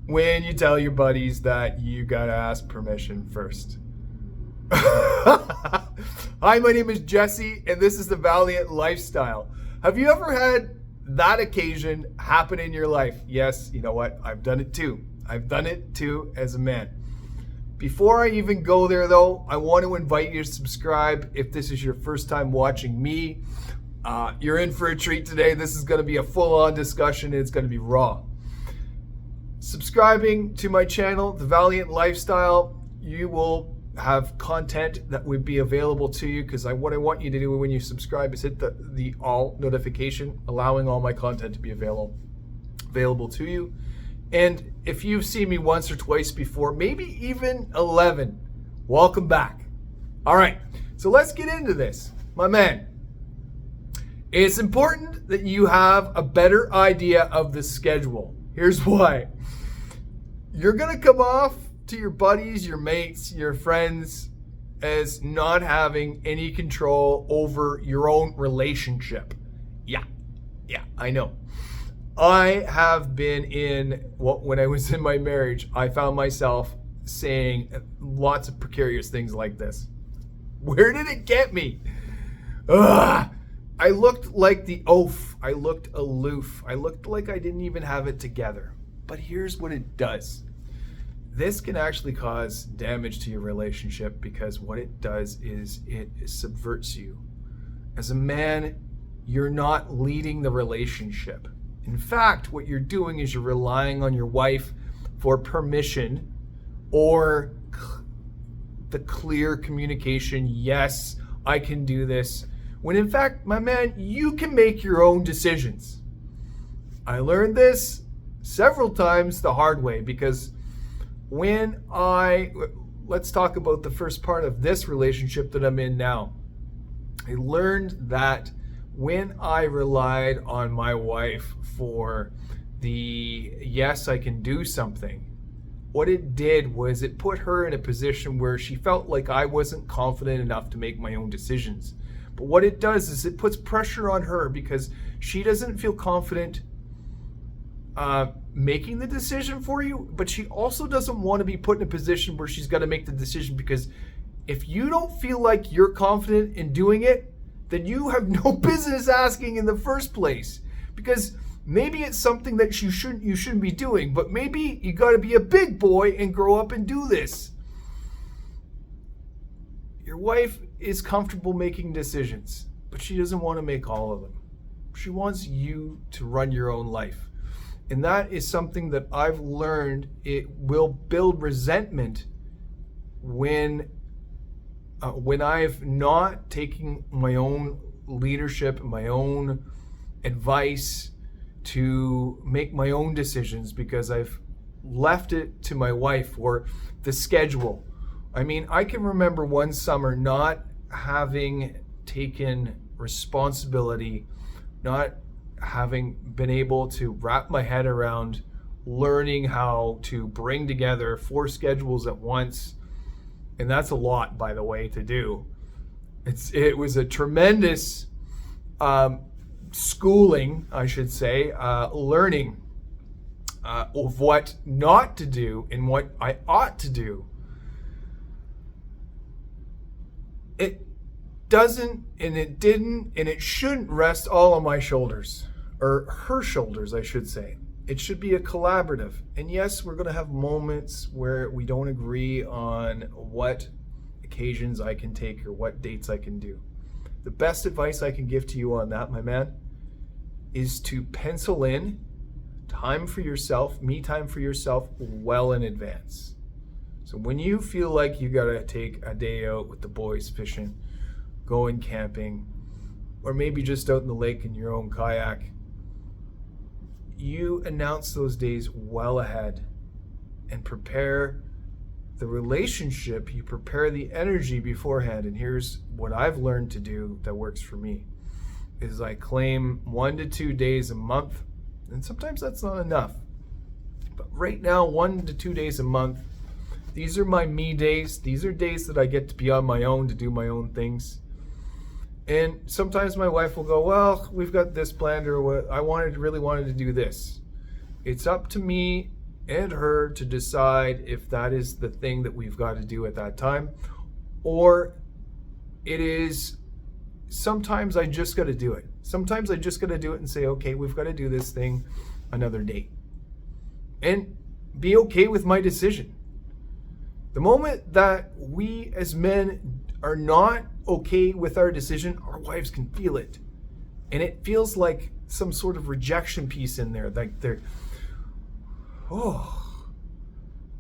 when you tell your buddies that you gotta ask permission first. Hi, my name is Jesse, and this is the Valiant Lifestyle. Have you ever had that occasion happen in your life? Yes, you know what? I've done it too. I've done it too as a man. Before I even go there, though, I want to invite you to subscribe if this is your first time watching me. You're in for a treat today. This is going to be a full-on discussion, and it's going to be raw. Subscribing to my channel, The Valiant Lifestyle, you will have content that would be available to you, because what I want you to do when you subscribe is hit the all notification, allowing all my content to be available to you. And if you've seen me once or twice before, maybe even 11, welcome back. All right, so let's get into this. My man, it's important that you have a better idea of the schedule. Here's why. You're going to come off to your buddies, your mates, your friends as not having any control over your own relationship. Yeah, I know. I have been when I was in my marriage, I found myself saying lots of precarious things like this. Where did it get me? Ugh. I looked like the oaf. I looked aloof. I looked like I didn't even have it together. But here's what it does. This can actually cause damage to your relationship, because what it does is it subverts you. As a man, you're not leading the relationship. In fact, what you're doing is you're relying on your wife for permission or the clear communication, yes, I can do this. When in fact, my man, you can make your own decisions. I learned this several times the hard way, because let's talk about the first part of this relationship that I'm in now. I learned that when I relied on my wife for the yes, I can do something, what it did was it put her in a position where she felt like I wasn't confident enough to make my own decisions. But what it does is it puts pressure on her, because she doesn't feel confident making the decision for you, but she also doesn't want to be put in a position where she's got to make the decision, because if you don't feel like you're confident in doing it, then you have no business asking in the first place. Because maybe it's something that you shouldn't be doing, but maybe you got to be a big boy and grow up and do this. Your wife is comfortable making decisions, but she doesn't want to make all of them. She wants you to run your own life. And that is something that I've learned. It will build resentment when I've not taken my own leadership, my own advice to make my own decisions, because I've left it to my wife or the schedule. I mean, I can remember one summer not having taken responsibility, not having been able to wrap my head around learning how to bring together 4 schedules at once. And that's a lot, by the way, to do. It was a tremendous schooling, I should say, learning of what not to do and what I ought to do. It doesn't, and it didn't, and it shouldn't rest all on my shoulders, or her shoulders, I should say. It should be a collaborative. And yes, we're going to have moments where we don't agree on what occasions I can take or what dates I can do. The best advice I can give to you on that, my man, is to pencil in time for yourself, me time for yourself, well in advance. So when you feel like you got to take a day out with the boys fishing, going camping, or maybe just out in the lake in your own kayak, you announce those days well ahead and prepare the relationship. You prepare the energy beforehand. And here's what I've learned to do that works for me is I claim 1 to 2 days a month. And sometimes that's not enough. But right now, 1 to 2 days a month, these are my me days. These are days that I get to be on my own, to do my own things. And sometimes my wife will go, well, we've got this planned, or what, really wanted to do this. It's up to me and her to decide if that is the thing that we've got to do at that time, or it is sometimes I just got to do it. Sometimes I just got to do it and say, okay, we've got to do this thing another day. And be okay with my decision. The moment that we as men are not okay with our decision, our wives can feel it. And it feels like some sort of rejection piece in there. Like they're, oh,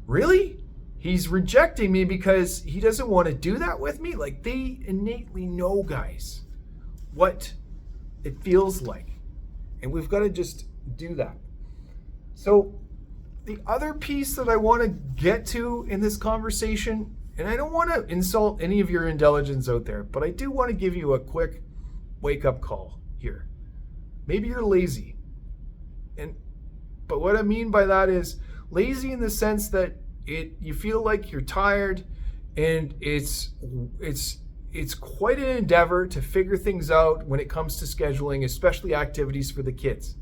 really? He's rejecting me because he doesn't want to do that with me? Like they innately know, guys, what it feels like. And we've got to just do that. So the other piece that I want to get to in this conversation, and I don't want to insult any of your intelligence out there, but I do want to give you a quick wake-up call here. Maybe you're lazy. But what I mean by that is lazy in the sense that you feel like you're tired, and it's quite an endeavor to figure things out when it comes to scheduling, especially activities for the kids.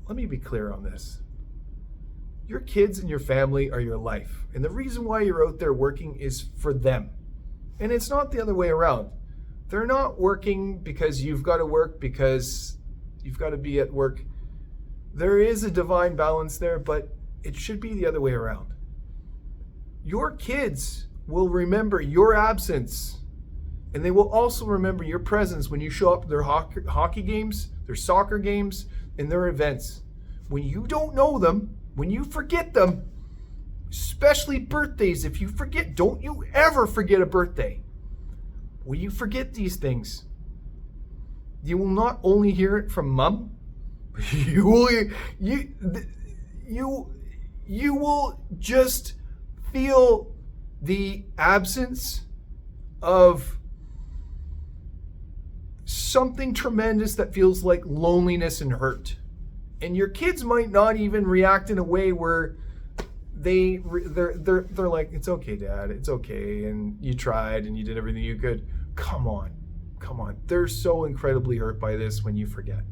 Let me be clear on this. Your kids and your family are your life. And the reason why you're out there working is for them. And it's not the other way around. They're not working because you've got to work because you've got to be at work. There is a divine balance there, but it should be the other way around. Your kids will remember your absence, and they will also remember your presence when you show up at their hockey games, their soccer games, and their events. When you don't know them, when you forget them, especially birthdays, if you forget, don't you ever forget a birthday. When you forget these things, you will not only hear it from mom, you will just feel the absence of something tremendous that feels like loneliness and hurt. And your kids might not even react in a way where they're like, it's okay, Dad, it's okay, and you tried and you did everything you could. Come on. They're so incredibly hurt by this when you forget,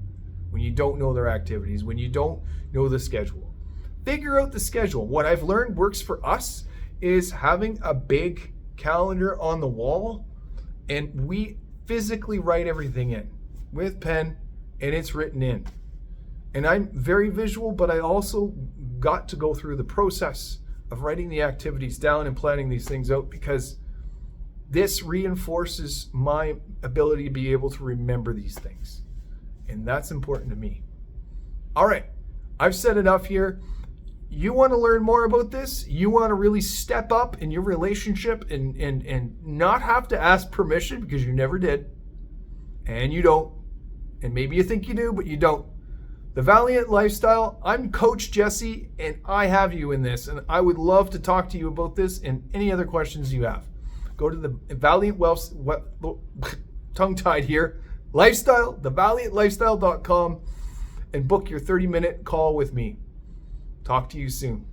when you don't know their activities, when you don't know the schedule. Figure out the schedule. What I've learned works for us is having a big calendar on the wall, and we physically write everything in with pen, and it's written in. And I'm very visual, but I also got to go through the process of writing the activities down and planning these things out, because this reinforces my ability to be able to remember these things. And that's important to me. All right, I've said enough here. You want to learn more about this? You want to really step up in your relationship and not have to ask permission, because you never did. And you don't. And maybe you think you do, but you don't. The Valiant Lifestyle, I'm Coach Jesse, and I have you in this. And I would love to talk to you about this and any other questions you have. Go to the Valiant Wealth, tongue-tied here, Lifestyle, thevaliantlifestyle.com, and book your 30-minute call with me. Talk to you soon.